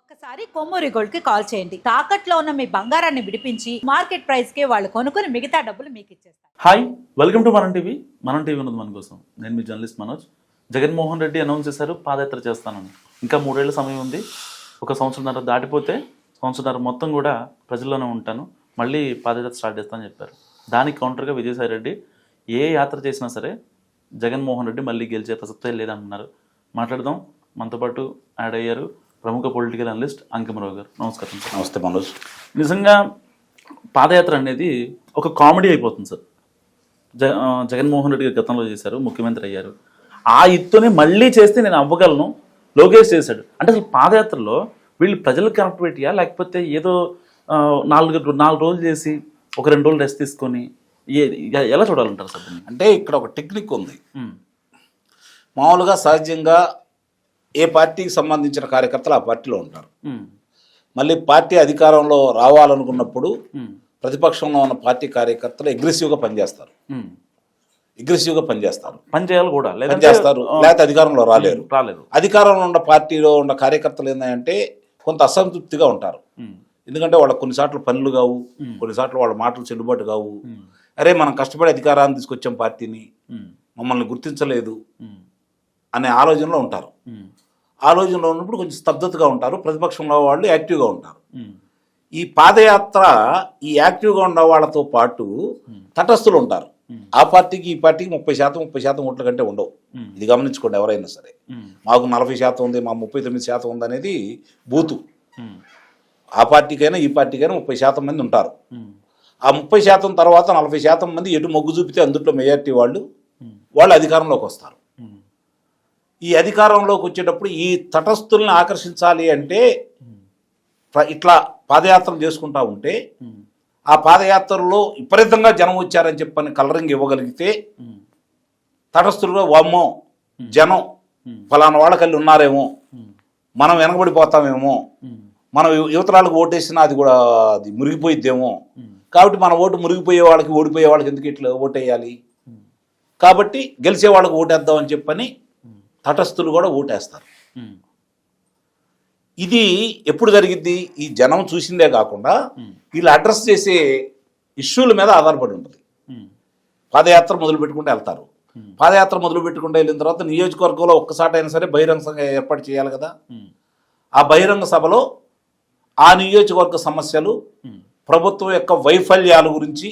ఒక్కసారి కొమ్మూరి గోల్డ్ కి కాల్ చేయండి. తాకట్లో ఉన్న మీ బంగారాన్ని విడిపించి మార్కెట్ ప్రైస్ కి వాళ్ళు కొనుక్కుని మిగతా డబ్బులు మీకు ఇచ్చేస్తారు. హాయ్, వెల్కమ్ టు మనం టీవీ. మనం టీవీ ఉన్నది మన కోసం. నేను మీ జర్నలిస్ట్ మనోజ్. జగన్మోహన్ రెడ్డి అనౌన్స్ చేశారు పాదయాత్ర చేస్తానని. ఇంకా 3 ఏళ్ల సమయం ఉంది. 1 సంవత్సరంన్నర దాటిపోతే సంవత్సరంన్నర మొత్తం కూడా ప్రజల్లోనే ఉంటాను, మళ్ళీ పాదయాత్ర స్టార్ట్ చేస్తానని చెప్పారు. దానికి కౌంటర్గా విజయసాయి రెడ్డి ఏ యాత్ర చేసినా సరే జగన్మోహన్ రెడ్డి మళ్ళీ గెలిచే ప్రసక్తే లేదంటున్నారు. మాట్లాడదాం. మనతో పాటు యాడ్ అయ్యారు ప్రముఖ పొలిటికల్ అనలిస్ట్ అంకిమరావు గారు. నమస్కారం సార్. నమస్తే మనోజ్. నిజంగా పాదయాత్ర అనేది ఒక కామెడీ అయిపోతుంది సార్. జగన్మోహన్ రెడ్డి గారు గతంలో చేశారు, ముఖ్యమంత్రి అయ్యారు. ఆ ఇత్తుని మళ్ళీ చేస్తే నేను అవ్వగలను లోకేష్ చేశాడు. అంటే అసలు పాదయాత్రలో వీళ్ళు ప్రజలకు కనెక్టివిటీయా, లేకపోతే ఏదో 4 రోజులు చేసి ఒక 2 రోజులు రెస్ట్ తీసుకొని ఎలా చూడాలంటారు సార్? అంటే ఇక్కడ ఒక టెక్నిక్ ఉంది. మామూలుగా సహజంగా ఏ పార్టీకి సంబంధించిన కార్యకర్తలు ఆ పార్టీలో ఉంటారు. మళ్ళీ పార్టీ అధికారంలో రావాలనుకున్నప్పుడు ప్రతిపక్షంలో ఉన్న పార్టీ కార్యకర్తలు అగ్రెసివ్గా పనిచేస్తారు. పని చేయాలి కూడా, పనిచేస్తారు, లేకపోతే అధికారంలో రాలేరు. అధికారంలో ఉన్న పార్టీలో ఉన్న కార్యకర్తలు ఏంటంటే కొంత అసంతృప్తిగా ఉంటారు. ఎందుకంటే వాళ్ళకి కొన్నిసార్లు పనులు కావు, కొన్నిసార్లు వాళ్ళ మాటలు చెల్లుబాటు కావు. అరే మనం కష్టపడి అధికారాన్ని తీసుకొచ్చాం, పార్టీని మమ్మల్ని గుర్తించలేదు అనే ఆలోచనలో ఉంటారు. ఆలోచనలో ఉన్నప్పుడు కొంచెం స్తబ్దతగా ఉంటారు. ప్రతిపక్షంలో వాళ్ళు యాక్టివ్గా ఉంటారు. ఈ పాదయాత్ర ఈ యాక్టివ్గా ఉన్న వాళ్ళతో పాటు తటస్థులు ఉంటారు. ఆ పార్టీకి ఈ పార్టీకి 30% ఓట్ల కంటే ఉండవు. ఇది గమనించుకోండి ఎవరైనా సరే. మాకు 40% ఉంది, మా 39% ఉంది అనేది బూతు. ఆ పార్టీకైనా ఈ పార్టీకైనా 30% మంది ఉంటారు. ఆ 30% తర్వాత 40% మంది ఎటు మొగ్గు చూపితే అందుట్లో మెజారిటీ వాళ్ళు అధికారంలోకి వస్తారు. ఈ అధికారంలోకి వచ్చేటప్పుడు ఈ తటస్థుల్ని ఆకర్షించాలి అంటే ఇట్లా పాదయాత్రలు చేసుకుంటా ఉంటే ఆ పాదయాత్రలో విపరీతంగా జనం వచ్చారని చెప్పని కలరింగ్ ఇవ్వగలిగితే తటస్థులుగా వామ్మో జనం ఫలానా వాళ్ళకల్లి ఉన్నారేమో, మనం వెనకబడిపోతామేమో, మనం యువతరాలకు ఓటేసినా అది కూడా అది మురిగిపోయిద్దేమో, కాబట్టి మన ఓటు మురిగిపోయే వాళ్ళకి ఓడిపోయే వాళ్ళకి ఎందుకు ఇట్లా ఓటేయాలి, కాబట్టి గెలిచే వాళ్ళకి ఓటేద్దాం అని చెప్పని తటస్థులు కూడా ఓటేస్తారు. ఇది ఎప్పుడు జరిగిద్ది? ఈ జనం చూసిందే కాకుండా వీళ్ళు అడ్రస్ చేసే ఇష్యూల మీద ఆధారపడి ఉంటుంది. పాదయాత్ర మొదలు పెట్టుకుంటూ వెళ్తారు. పాదయాత్ర మొదలు పెట్టుకుంటూ వెళ్ళిన తర్వాత నియోజకవర్గంలో ఒక్కసాటైనా సరే బహిరంగ సభ ఏర్పాటు చేయాలి కదా. ఆ బహిరంగ సభలో ఆ నియోజకవర్గ సమస్యలు, ప్రభుత్వం యొక్క వైఫల్యాల గురించి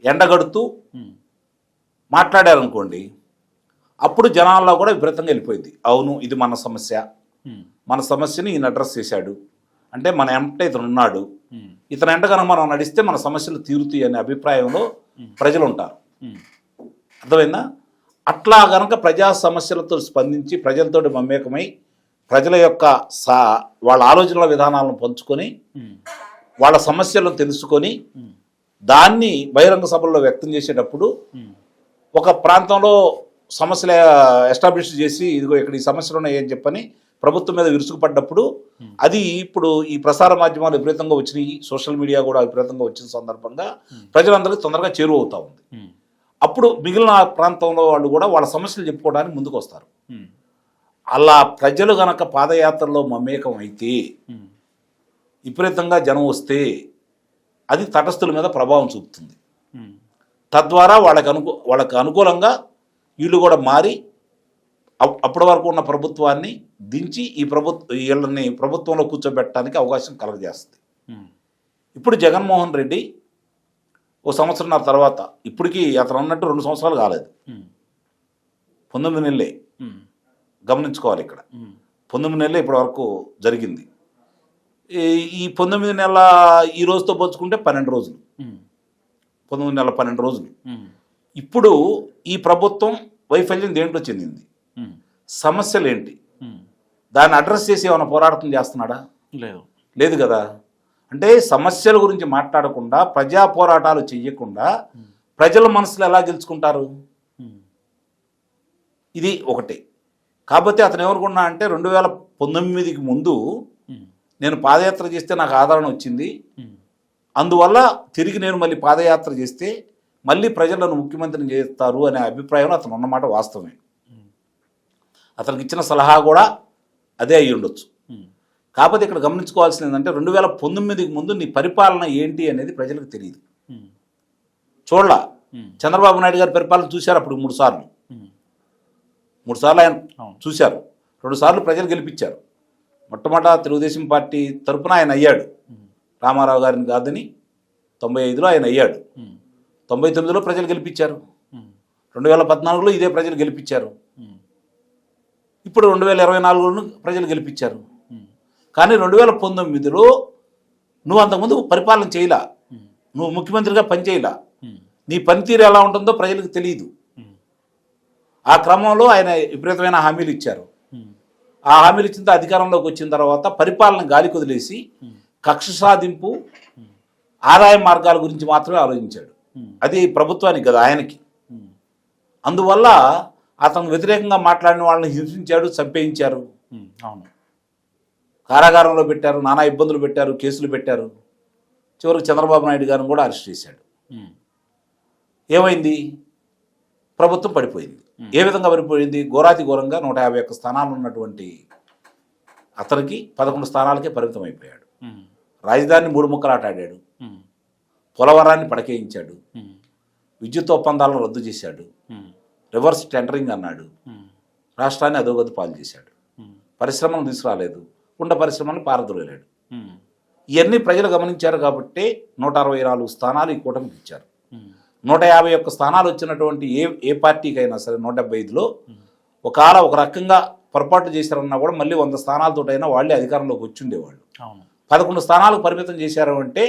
ఎండగడుతూ మాట్లాడారనుకోండి, అప్పుడు జనాల్లో కూడా విపరీతంగా వెళ్ళిపోయింది. అవును, ఇది మన సమస్య, మన సమస్యని ఈయన అడ్రస్ చేశాడు అంటే మన ఎంట ఇతను ఉన్నాడు, ఇతను ఎంట కనుక మనం నడిస్తే మన సమస్యలు తీరుతాయి అనే అభిప్రాయంలో ప్రజలు ఉంటారు. అర్థమైందా? అట్లా కనుక ప్రజా సమస్యలతో స్పందించి ప్రజలతో మమేకమై ప్రజల యొక్క వాళ్ళ ఆలోచనల విధానాలను పంచుకొని వాళ్ళ సమస్యలను తెలుసుకొని దాన్ని బహిరంగ సభల్లో వ్యక్తం చేసేటప్పుడు ఒక ప్రాంతంలో సమస్యలు ఎస్టాబ్లిష్ చేసి ఇదిగో ఇక్కడ ఈ సమస్యలు ఉన్నాయని చెప్పని ప్రభుత్వం మీద విరుచుకుపడ్డప్పుడు అది ఇప్పుడు ఈ ప్రసార మాధ్యమాలు విపరీతంగా వచ్చినాయి, సోషల్ మీడియా కూడా విపరీతంగా వచ్చిన సందర్భంగా ప్రజలందరికీ తొందరగా చేరువవుతా ఉంది. అప్పుడు మిగిలిన ప్రాంతంలో వాళ్ళు కూడా వాళ్ళ సమస్యలు చెప్పుకోవడానికి ముందుకు వస్తారు. అలా ప్రజలు గనక పాదయాత్రలో మమేకం అయితే, విపరీతంగా జనం వస్తే అది తటస్థుల మీద ప్రభావం చూపుతుంది. తద్వారా వాళ్ళకి అనుకూలంగా వీళ్ళు కూడా మారి అప్పటి వరకు ఉన్న ప్రభుత్వాన్ని దించి వీళ్ళని ప్రభుత్వంలో కూర్చోబెట్టడానికి అవకాశం కలగజేస్తుంది. ఇప్పుడు జగన్మోహన్ రెడ్డి 1 సంవత్సరంన్నర తర్వాత, ఇప్పటికీ అతను అన్నట్టు 2 సంవత్సరాలు కాలేదు, 19 నెలలే. గమనించుకోవాలి ఇక్కడ 19 నెలలే ఇప్పటి వరకు జరిగింది. ఈ 19 నెలల ఈ రోజుతో పోల్చుకుంటే 12 రోజులు, 19 నెలల 12 రోజులు. ఇప్పుడు ఈ ప్రభుత్వం వైఫల్యం దేంట్లో చెందింది, సమస్యలు ఏంటి, దాన్ని అడ్రస్ చేసి ఏమైనా పోరాటం చేస్తున్నాడా? లేదు కదా. అంటే సమస్యల గురించి మాట్లాడకుండా, ప్రజా పోరాటాలు చెయ్యకుండా ప్రజల మనసులు ఎలా గెలుచుకుంటారు? ఇది ఒకటి. కాకపోతే అతను ఏమనుకున్నా అంటే 2019కి ముందు నేను పాదయాత్ర చేస్తే నాకు ఆదరణ వచ్చింది, అందువల్ల తిరిగి నేను మళ్ళీ పాదయాత్ర చేస్తే మళ్ళీ ప్రజలను ముఖ్యమంత్రిని చేస్తారు అనే అభిప్రాయంలో అతను ఉన్నమాట వాస్తవమే. అతనికి ఇచ్చిన సలహా కూడా అదే అయ్యి ఉండొచ్చు. కాకపోతే ఇక్కడ గమనించుకోవాల్సింది ఏంటంటే 2019కి ముందు నీ పరిపాలన ఏంటి అనేది ప్రజలకు తెలియదు. చూడలా చంద్రబాబు నాయుడు గారి పరిపాలన చూశారు అప్పుడు 3 సార్లు ఆయన చూశారు. 2 సార్లు ప్రజలు గెలిపించారు. మొట్టమొదట తెలుగుదేశం పార్టీ తరఫున ఆయన అయ్యాడు, రామారావు గారిని కాదని 95లో ఆయన అయ్యాడు. 99లో ప్రజలు గెలిపించారు. 2014లో ఇదే ప్రజలు గెలిపించారు. ఇప్పుడు 2024లోనూ ప్రజలు గెలిపించారు. కానీ 2019లో నువ్వు అంతకుముందు పరిపాలన చేయలా, నువ్వు ముఖ్యమంత్రిగా పనిచేయలా, నీ పనితీరు ఎలా ఉంటుందో ప్రజలకు తెలియదు. ఆ క్రమంలో ఆయన విపరీతమైన హామీలు ఇచ్చారు. ఆ హామీలు ఇచ్చిన అధికారంలోకి వచ్చిన తర్వాత పరిపాలన గాలికి వదిలేసి కక్ష సాధింపు, ఆదాయ మార్గాల గురించి మాత్రమే ఆలోచించాడు. అది ప్రభుత్వానికి కదా, ఆయనకి. అందువల్ల అతను వ్యతిరేకంగా మాట్లాడిన వాళ్ళని హింసించాడు, చంపేయించారు, కారాగారంలో పెట్టారు, నానా ఇబ్బందులు పెట్టారు, కేసులు పెట్టారు. చివరికి చంద్రబాబు నాయుడు గారిని కూడా అరెస్ట్ చేశాడు. ఏమైంది? ప్రభుత్వం పడిపోయింది. ఏ విధంగా పడిపోయింది? ఘోరాతి ఘోరంగా 151 స్థానాలు ఉన్నటువంటి అతనికి 11 స్థానాలకే పరిమితం అయిపోయాడు. రాజధానిని 3 ముక్కలాట ఆడాడు, పోలవరాన్ని పడకేయించాడు, విద్యుత్ ఒప్పందాలను రద్దు చేశాడు, రివర్స్ టెండరింగ్ అన్నాడు, రాష్ట్రాన్ని అధోగతి పాలు చేశాడు, పరిశ్రమలు తీసుకురాలేదు, కుండ పరిశ్రమలను పారదోలేడు. ఇవన్నీ ప్రజలు గమనించారు కాబట్టి 164 స్థానాలు ఈ కూటమికి ఇచ్చారు. 151 స్థానాలు వచ్చినటువంటి ఏ పార్టీకైనా సరే 175లో ఒక రకంగా పొరపాటు చేశారన్నా కూడా మళ్ళీ 100 స్థానాలతోటైనా వాళ్ళే అధికారంలోకి వచ్చి ఉండేవాళ్ళు. 11 స్థానాలకు పరిమితం చేశారు అంటే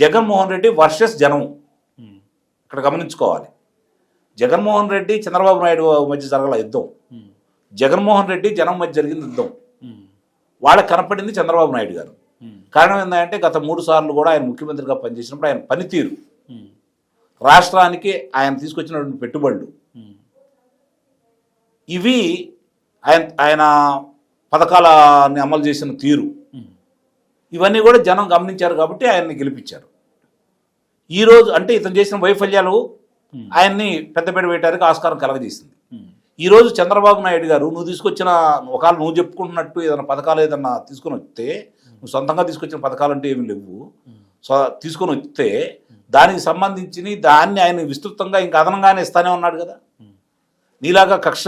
జగన్మోహన్ రెడ్డి వర్సెస్ జనం. ఇక్కడ గమనించుకోవాలి, జగన్మోహన్ రెడ్డి చంద్రబాబు నాయుడు మధ్య జరగల యుద్ధం, జగన్మోహన్ రెడ్డి జనం మధ్య జరిగిన యుద్ధం. వాళ్ళకి కనపడింది చంద్రబాబు నాయుడు గారు. కారణం ఏంటంటే గత 3 సార్లు కూడా ఆయన ముఖ్యమంత్రిగా పనిచేసినప్పుడు ఆయన పనితీరు, రాష్ట్రానికి ఆయన తీసుకొచ్చినటువంటి పెట్టుబడులు, ఇవి ఆయన పథకాలని అమలు చేసిన తీరు, ఇవన్నీ కూడా జనం గమనించారు కాబట్టి ఆయన్ని గెలిపించారు. ఈరోజు అంటే ఇతను చేసిన వైఫల్యాలు ఆయన్ని పెద్దపేట వేయడానికి ఆస్కారం కలగజేసింది. ఈరోజు చంద్రబాబు నాయుడు గారు నువ్వు తీసుకొచ్చిన ఒకవేళ నువ్వు చెప్పుకుంటున్నట్టు ఏదైనా పథకాలు ఏదన్నా తీసుకొని వస్తే, నువ్వు సొంతంగా తీసుకొచ్చిన పథకాలు అంటే ఏమి లేవు, తీసుకొని వస్తే దానికి సంబంధించి దాన్ని ఆయన విస్తృతంగా ఇంకా అదనంగానే ఇస్తానే ఉన్నాడు కదా. నీలాగా కక్ష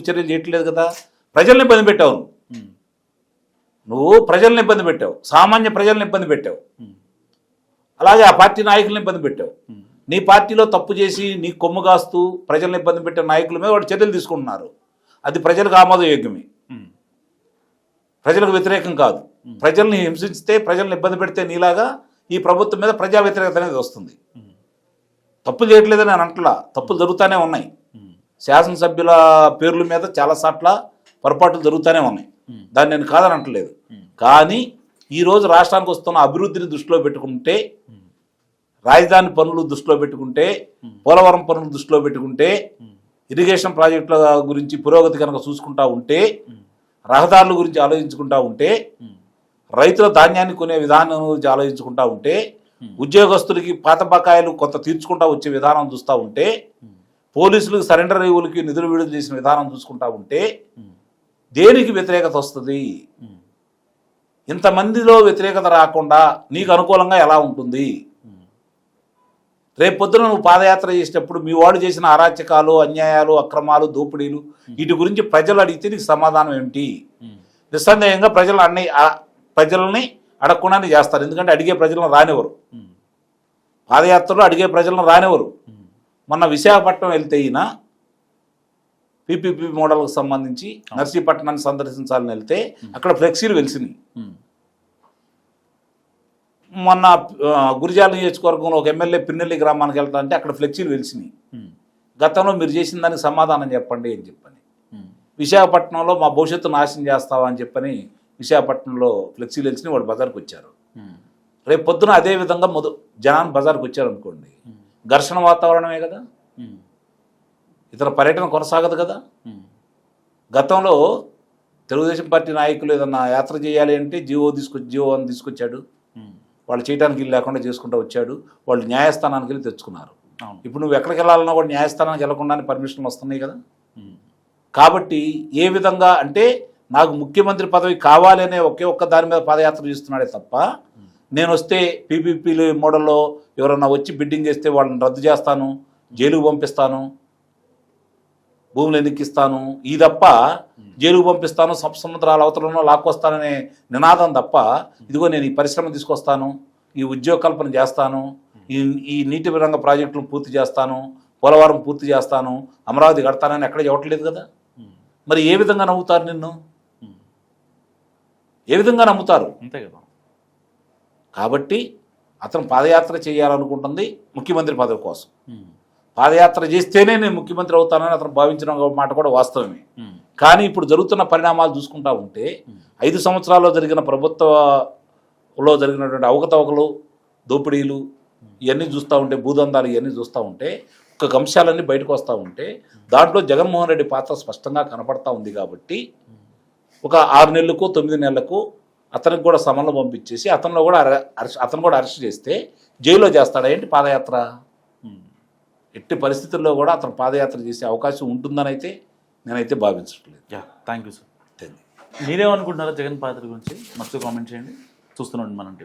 చర్యలు చేయట్లేదు కదా. ప్రజల్ని ఇబ్బంది పెట్టావు నువ్వు ప్రజల్ని ఇబ్బంది పెట్టావు, సామాన్య ప్రజల్ని ఇబ్బంది పెట్టావు, అలాగే ఆ పార్టీ నాయకులను ఇబ్బంది పెట్టావు. నీ పార్టీలో తప్పు చేసి నీ కొమ్ము కాస్తూ ప్రజల్ని ఇబ్బంది పెట్టే నాయకుల మీద వాడు చర్యలు తీసుకుంటున్నారు. అది ప్రజలకు ఆమోదయోగ్యమే, ప్రజలకు వ్యతిరేకం కాదు. ప్రజల్ని హింసిస్తే, ప్రజల్ని ఇబ్బంది పెడితే నీలాగా ఈ ప్రభుత్వం మీద ప్రజా వ్యతిరేకత అనేది వస్తుంది. తప్పులు చేయట్లేదని నేను అంటలా, తప్పులు జరుగుతూనే ఉన్నాయి. శాసనసభ్యుల పేర్ల మీద చాలా సార్ల పొరపాట్లు జరుగుతూనే ఉన్నాయి, దాన్ని నేను కాదని అంటలేదు. కానీ ఈరోజు రాష్ట్రానికి వస్తున్న అభివృద్ధిని దృష్టిలో పెట్టుకుంటే, రాజధాని పనులు దృష్టిలో పెట్టుకుంటే, పోలవరం పనులు దృష్టిలో పెట్టుకుంటే, ఇరిగేషన్ ప్రాజెక్టుల గురించి పురోగతి కనుక చూసుకుంటా ఉంటే, రహదారుల గురించి ఆలోచించుకుంటా ఉంటే, రైతుల ధాన్యాన్ని కొనే విధానం గురించి ఆలోచించుకుంటా ఉంటే, ఉద్యోగస్తులకి పాత బకాయిలు కొంత తీర్చుకుంటా వచ్చే విధానం చూస్తూ ఉంటే, పోలీసులకు సరెండర్ రేవులకి నిధులు విడుదల చేసిన విధానం చూసుకుంటా ఉంటే దేనికి వ్యతిరేకత వస్తుంది? ఇంతమందిలో వ్యతిరేకత రాకుండా నీకు అనుకూలంగా ఎలా ఉంటుంది? రేపు పొద్దున నువ్వు పాదయాత్ర చేసేటప్పుడు మీ వాడు చేసిన అరాచకాలు, అన్యాయాలు, అక్రమాలు, దోపిడీలు వీటి గురించి ప్రజలు అడిగితే నీకు సమాధానం ఏమిటి? నిస్సందేహంగా ప్రజల్ని అడగకుండానే చేస్తారు. ఎందుకంటే అడిగే ప్రజలను రానివ్వరు, పాదయాత్రలో అడిగే ప్రజలను రానివ్వరు. మొన్న విశాఖపట్నం వెళ్తే ఈయన పీపీపీ మోడల్కి సంబంధించి నర్సీపట్నాన్ని సందర్శించాలని వెళ్తే అక్కడ ఫ్లెక్సీలు వెలిసినాయి. మొన్న గురిజాల నియోజకవర్గంలో ఒక ఎమ్మెల్యే పిన్నెల్లి గ్రామానికి వెళ్తానంటే అక్కడ ఫ్లెక్సీలు వెలిసినాయి. గతంలో మీరు చేసిన దానికి సమాధానం చెప్పండి అని చెప్పని, విశాఖపట్నంలో మా భవిష్యత్తు నాశనం చేస్తావా అని చెప్పని విశాఖపట్నంలో ఫ్లెక్సీలు వెలిసినాయి. వాళ్ళు బజార్కి వచ్చారు. రేపు పొద్దున అదే విధంగా జనాన్ని బజార్కి వచ్చారు అనుకోండి, ఘర్షణ వాతావరణమే కదా, ఇతర పర్యటన కొనసాగదు కదా. గతంలో తెలుగుదేశం పార్టీ నాయకులు ఏదన్నా యాత్ర చేయాలి అంటే జీవో అని తీసుకొచ్చాడు, వాళ్ళు చేయడానికి వీలు లేకుండా చేసుకుంటూ వచ్చాడు. వాళ్ళు న్యాయస్థానానికి వెళ్ళి తెచ్చుకున్నారు. ఇప్పుడు నువ్వు ఎక్కడికి వెళ్ళాలన్నా కూడా న్యాయస్థానానికి వెళ్లకుండానే పర్మిషన్లు వస్తున్నాయి కదా. కాబట్టి ఏ విధంగా అంటే నాకు ముఖ్యమంత్రి పదవి కావాలనే ఒకే ఒక్క దాని మీద పాదయాత్ర చేస్తున్నాడే తప్ప నేను వస్తే పీపీపీలు మోడల్లో ఎవరన్నా వచ్చి బిడ్డింగ్ చేస్తే వాళ్ళని రద్దు చేస్తాను, జైలుకు పంపిస్తాను, భూములు ఎన్నికిస్తాను, ఈ తప్ప జైలుకు పంపిస్తాను, సముద్రాల అవతలను లాక్కొస్తాననే నినాదం తప్ప, ఇదిగో నేను ఈ పరిశ్రమ తీసుకొస్తాను, ఈ ఉద్యోగ కల్పన చేస్తాను, ఈ నీటి రంగ ప్రాజెక్టులను పూర్తి చేస్తాను, పోలవరం పూర్తి చేస్తాను, అమరావతి కడతానని ఎక్కడ చెప్పట్లేదు కదా. మరి ఏ విధంగా నమ్ముతారు నిన్ను? ఏ విధంగా నమ్ముతారు? అంతే కదా. కాబట్టి అతను పాదయాత్ర చేయాలనుకుంటుంది ముఖ్యమంత్రి పదవి కోసం. పాదయాత్ర చేస్తేనే నేను ముఖ్యమంత్రి అవుతానని అతను భావించిన మాట కూడా వాస్తవమే. కానీ ఇప్పుడు జరుగుతున్న పరిణామాలు చూసుకుంటా ఉంటే 5 సంవత్సరాల్లో జరిగిన ప్రభుత్వంలో జరిగినటువంటి అవకతవకలు, దోపిడీలు ఇవన్నీ చూస్తూ ఉంటే, భూదందాలు ఇవన్నీ చూస్తూ ఉంటే, ఒక అంశాలన్నీ బయటకు వస్తూ ఉంటే దాంట్లో జగన్మోహన్ రెడ్డి పాత్ర స్పష్టంగా కనపడతా ఉంది. కాబట్టి ఒక 6 నెలలకు 9 నెలలకు అతనికి కూడా సమన్లు పంపించేసి అతను కూడా అరెస్ట్ చేస్తే జైల్లో చేస్తాడా ఏంటి పాదయాత్ర? ఎట్టి పరిస్థితుల్లో కూడా అతను పాదయాత్ర చేసే అవకాశం ఉంటుందని అయితే నేనైతే భావించట్లేదు. Thank you sir. మీరేమనుకుంటున్నారా జగన్ పాత్ర గురించి? మస్తు కామెంట్ చేయండి. చూస్తున్నాండి మనం.